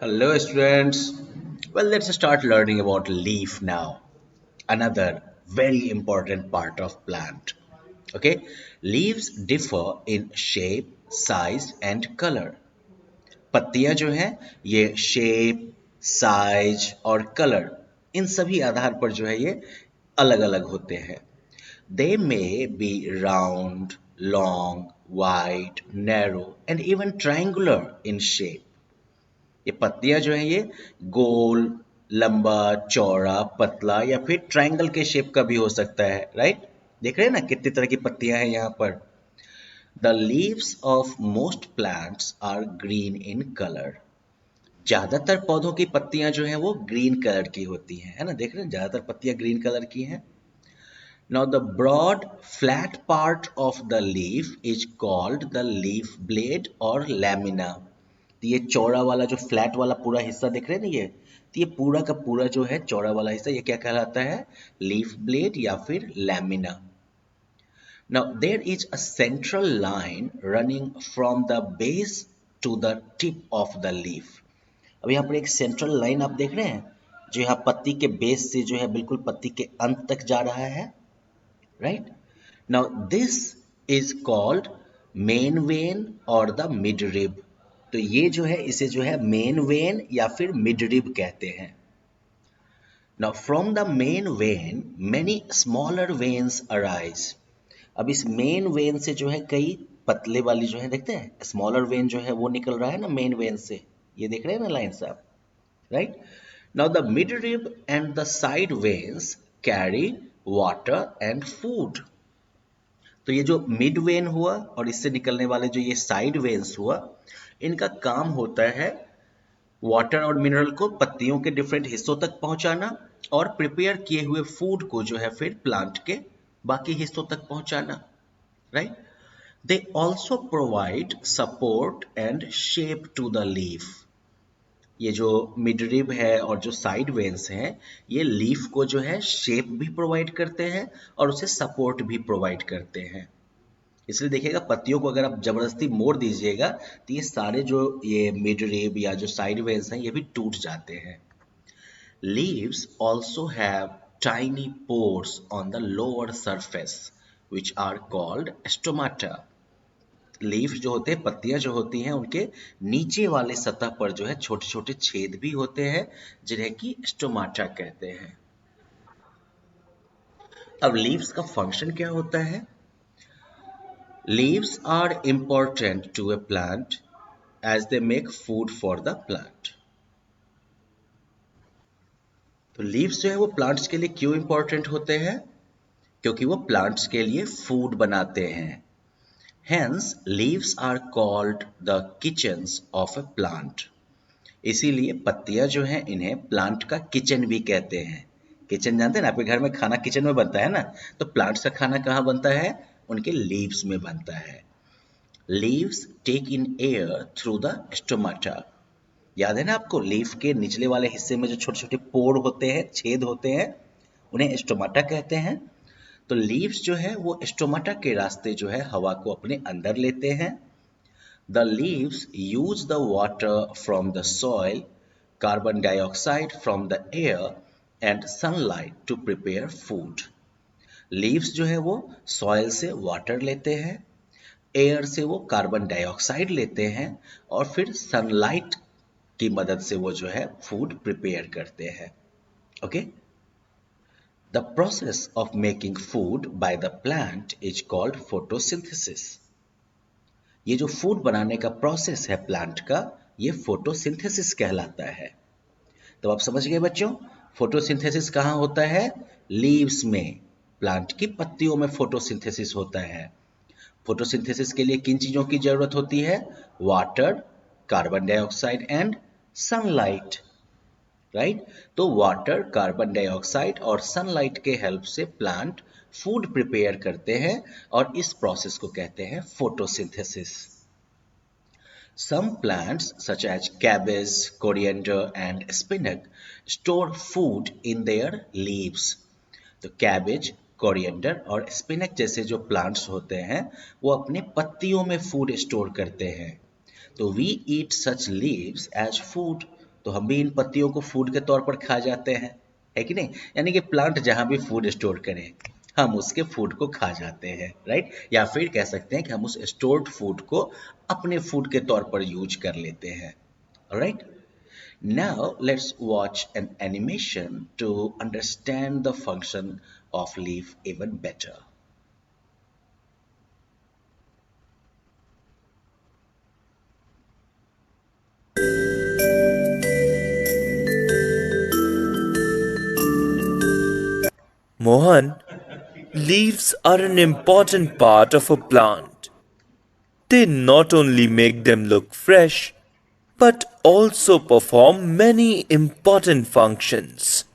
Hello, students. Well, let's start learning about leaf now. Another very important part of plant. Okay, leaves differ in shape, size, and color. पत्तियां जो हैं ये shape, size और colour इन सभी आधार पर जो है ये अलग अलग होते हैं. They may be round, long, wide, narrow, and even triangular in shape. ये पत्तियां जो हैं ये गोल, लंबा, चौड़ा, पतला या फिर ट्रायंगल के शेप का भी हो सकता है, राइट? देख रहे हैं ना कितनी तरह की पत्तियां हैं यहाँ पर. The leaves of most plants are green in colour. ज्यादातर पौधों की पत्तियां जो हैं वो ग्रीन कलर की होती हैं, है ना? देख रहे हैं ज्यादातर पत्तियां ग्रीन कलर की हैं. Now the broad flat part of the leaf is called the leaf blade or lamina. तो ये चौड़ा वाला जो फ्लैट वाला पूरा हिस्सा दिख रहे हैं ना ये, तो ये पूरा का पूरा जो है चौड़ा वाला हिस्सा ये क्या कहलाता है? लीफ ब्लेड या फिर lamina. Now there is a central line running from the base to the tip of the leaf. अब यहाँ पर एक सेंट्रल लाइन आप देख रहे हैं जो यहाँ पत्ती के बेस से जो है बिल्कुल पत्ती के अंत तक जा रहा है, right? Now this is called main vein or the midrib. तो ये जो है इसे जो है मेन वेन या फिर मिडरिब कहते हैं. Now from the main vein many smaller veins arise. अब इस मेन वेन से जो है कई पतले वाली जो है देखते हैं स्मॉलर वेन जो है वो निकल रहा है ना मेन वेन से, ये देख रहे हैं ना लाइन साहब, right? Now the midrib and the side veins carry water and food. तो ये जो मिड वेन हुआ और इससे निकलने वाले जो ये साइड वेन्स हुआ, इनका काम होता है वाटर और मिनरल को पत्तियों के डिफरेंट हिस्सों तक पहुंचाना और प्रिपेयर किए हुए फूड को जो है फिर प्लांट के बाकी हिस्सों तक पहुंचाना, right? They also provide support and shape to the leaf. ये जो मिडरिब है और जो साइड वेन्स हैं ये लीफ को जो है शेप भी प्रोवाइड करते हैं और उसे सपोर्ट भी प्रोवाइड करते हैं. इसलिए देखिएगा पत्तियों को अगर आप जबरदस्ती मोड़ दीजिएगा तो ये सारे जो ये मिडरिब या जो साइड वेन्स हैं ये भी टूट जाते हैं. Leaves also have tiny pores on the lower surface which are called stomata. Leaf जो होते हैं पत्तियां जो होती हैं उनके नीचे वाले सतह पर जो है छोटे छोटे छेद भी होते हैं जिन्हें कि स्टोमाटा कहते हैं. अब लीव्स का फंक्शन क्या होता है? Leaves are important to a plant as they make food for the plant. तो लीव्स जो है वो प्लांट्स के लिए क्यों इंपॉर्टेंट होते हैं? क्योंकि वो प्लांट्स के लिए फूड बनाते हैं. Hence, leaves are called the kitchens of a plant. इसीलिए पत्तियां जो हैं इन्हें प्लांट का किचन भी कहते हैं. किचन जानते हैं ना, आपके घर में खाना किचन में बनता है ना, तो प्लांट्स का खाना कहाँ बनता है? उनके लीव्स में बनता है. Leaves take in air through the stomata. याद है ना आपको लीफ के निचले वाले हिस्से में जो छोटे छोटे पोर होते हैं, छेद होते हैं, उन्हें स्टोमाटा कहते हैं. तो लीव्स जो है वो स्टोमाटा के रास्ते जो है हवा को अपने अंदर लेते हैं. The leaves use the water from the soil, carbon dioxide from the air and sunlight to prepare food. Leaves जो है वो सॉइल से वाटर लेते हैं, एयर से वो कार्बन डाइऑक्साइड लेते हैं और फिर सनलाइट की मदद से वो जो है फूड प्रिपेयर करते हैं. Okay? The process of making food by the plant is called photosynthesis. ये जो फूड बनाने का प्रोसेस है प्लांट का, ये फोटोसिंथेसिस कहलाता है. तो आप समझ गए बच्चों, फोटोसिंथेसिस कहाँ होता है? लीव्स में, प्लांट की पत्तियों में फोटोसिंथेसिस होता है. फोटोसिंथेसिस के लिए किन चीजों की जरूरत होती है? Water, carbon dioxide and sunlight, right? तो वाटर, कार्बन डाइऑक्साइड और सनलाइट के हेल्प से प्लांट फूड प्रिपेयर करते हैं और इस प्रोसेस को कहते हैं photosynthesis. Some plants such as cabbage, coriander and spinach store food in their leaves. तो कैबेज, कोरिएंडर और स्पिनच जैसे जो प्लांट्स होते हैं वो अपने पत्तियों में फूड स्टोर करते हैं. तो we eat such leaves as food तो हम भी इन पत्तियों को फूड के तौर पर खा जाते हैं, है कि नहीं? यानी कि प्लांट जहाँ भी फूड स्टोर करे, हम उसके फूड को खा जाते हैं, राइट? या फिर कह सकते हैं कि हम उस स्टोर्ड फूड को अपने फूड के तौर पर यूज कर लेते हैं, right? Now let's watch an animation to understand the function of leaf even better. Mohan, leaves are an important part of a plant. They not only make them look fresh, but also perform many important functions.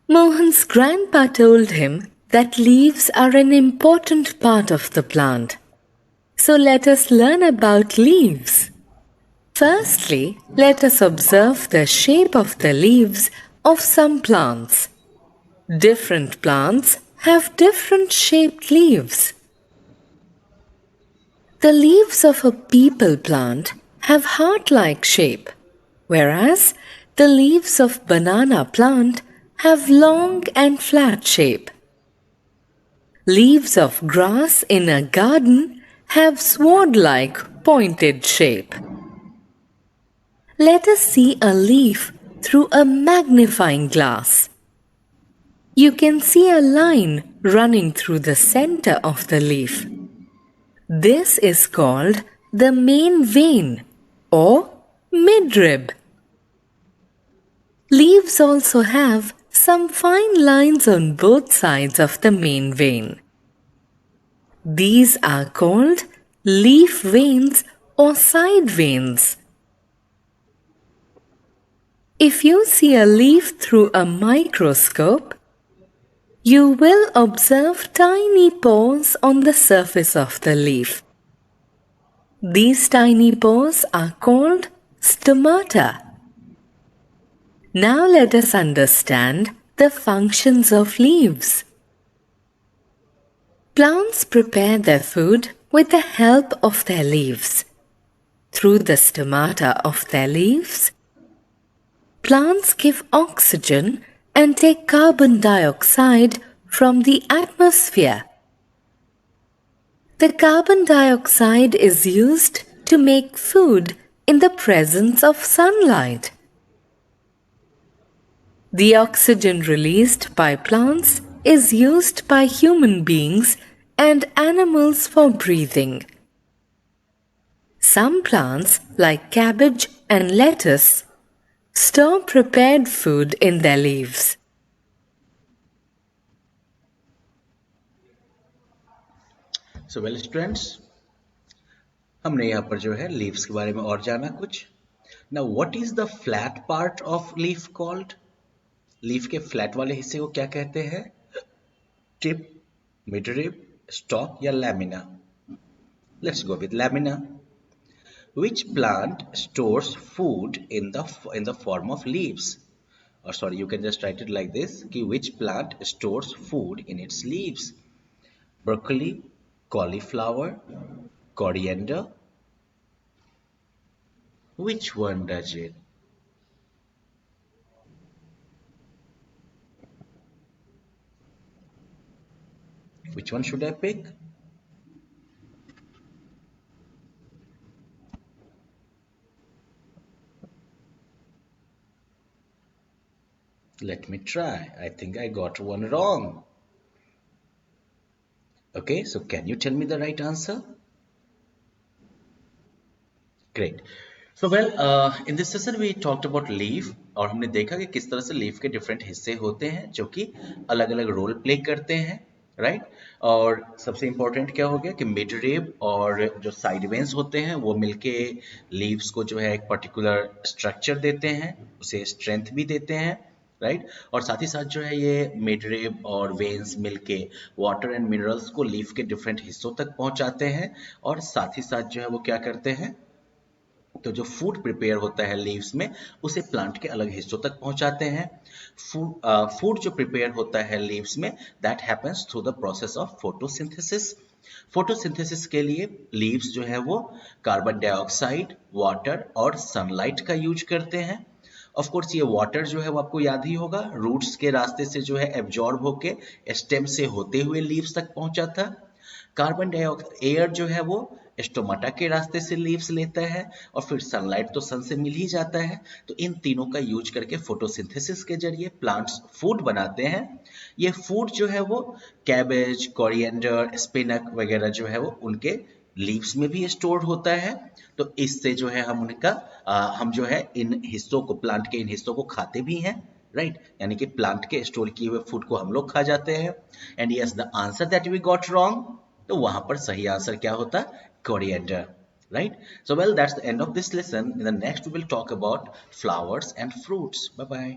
Mohan's grandpa told him that leaves are an important part of the plant. So let us learn about leaves. Firstly, let us observe the shape of the leaves of some plants. Different plants have different shaped leaves. The leaves of a peepal plant have heart-like shape, whereas the leaves of banana plant have long and flat shape. Leaves of grass in a garden have sword-like pointed shape. Let us see a leaf through a magnifying glass. You can see a line running through the center of the leaf. This is called the main vein or midrib. Leaves also have some fine lines on both sides of the main vein. These are called leaf veins or side veins. If you see a leaf through a microscope, you will observe tiny pores on the surface of the leaf. These tiny pores are called stomata. Now let us understand the functions of leaves. Plants prepare their food with the help of their leaves. Through the stomata of their leaves, plants give oxygen and take carbon dioxide from the atmosphere. The carbon dioxide is used to make food in the presence of sunlight. The oxygen released by plants is used by human beings and animals for breathing. Some plants, like cabbage and lettuce, store prepared food in their leaves. So well students, हमने यहाँ पर जो है leaves के बारे में और जाना कुछ. Now what is the flat part of leaf called? Leaf के flat वाले हिस्से को क्या कहते हैं? Tip, midrib, stalk या lamina? Let's go with lamina. Which plant stores food in the form of leaves? Or sorry, you can just write it like this: कि which plant stores food in its leaves? Broccoli, cauliflower, coriander. Which one does it? Which one should I pick? Let me try. I think I got one wrong. Okay, so can you tell me the right answer? Great. So in this session we talked about leaf और हमने देखा कि किस तरह से leaf के different हिस्से होते हैं जो कि अलग अलग रोल प्ले करते हैं, राइट? और सबसे इम्पोर्टेंट क्या हो गया कि मिड रिब और जो साइड वेन्स होते हैं वो मिलके लीव्स को जो है एक पर्टिकुलर स्ट्रक्चर देते हैं, उसे स्ट्रेंथ भी देते हैं, राइट? और साथ ही साथ जो है ये मिड रिब और वेन्स मिलके वाटर एंड मिनरल्स को लीफ के डिफरेंट हिस्सों तक पहुंचाते हैं और साथ ही साथ जो है वो क्या करते हैं, तो जो फूड प्रिपेयर होता है लीव्स में उसे प्लांट के अलग हिस्सों तक पहुंचाते हैं. फूड जो प्रिपेयर होता है लीव्स में that happens through the process of photosynthesis photosynthesis के लिए लीव्स जो है वो कार्बन डाइऑक्साइड, वाटर और सनलाइट का यूज करते हैं। ऑफ कोर्स ये वाटर जो है वो आपको याद ही होगा, रूट्स के रास्ते से जो है एब्जॉर्ब होके स्टेम से होते हुए लीव्स तक पहुंचा था। कार्बन डाइऑक्साइड एयर जो है वो स्टोमाटा के रास्ते से लीव्स लेता है, और फिर सनलाइट तो सन से मिल ही जाता है। तो इन तीनों का यूज करके फोटोसिंथेसिस के जरिए प्लांट्स फूड बनाते हैं। ये फूड जो है वो कैबेज, कोरिएंडर, स्पिनक वगैरह जो है वो उनके लीव्स में भी स्टोर्ड होता है। तो इससे जो है हम जो है इन हिस्सों को, प्लांट के इन हिस्सों को खाते भी हैं, राइट यानी कि प्लांट के स्टोर किए हुए फूड को हम लोग खा जाते हैं। And yes, the answer that we got wrong, तो वहां पर सही आंसर क्या होता? Coriander, right? So well, that's the end of this lesson. In the next we will talk about flowers and fruits. Bye bye.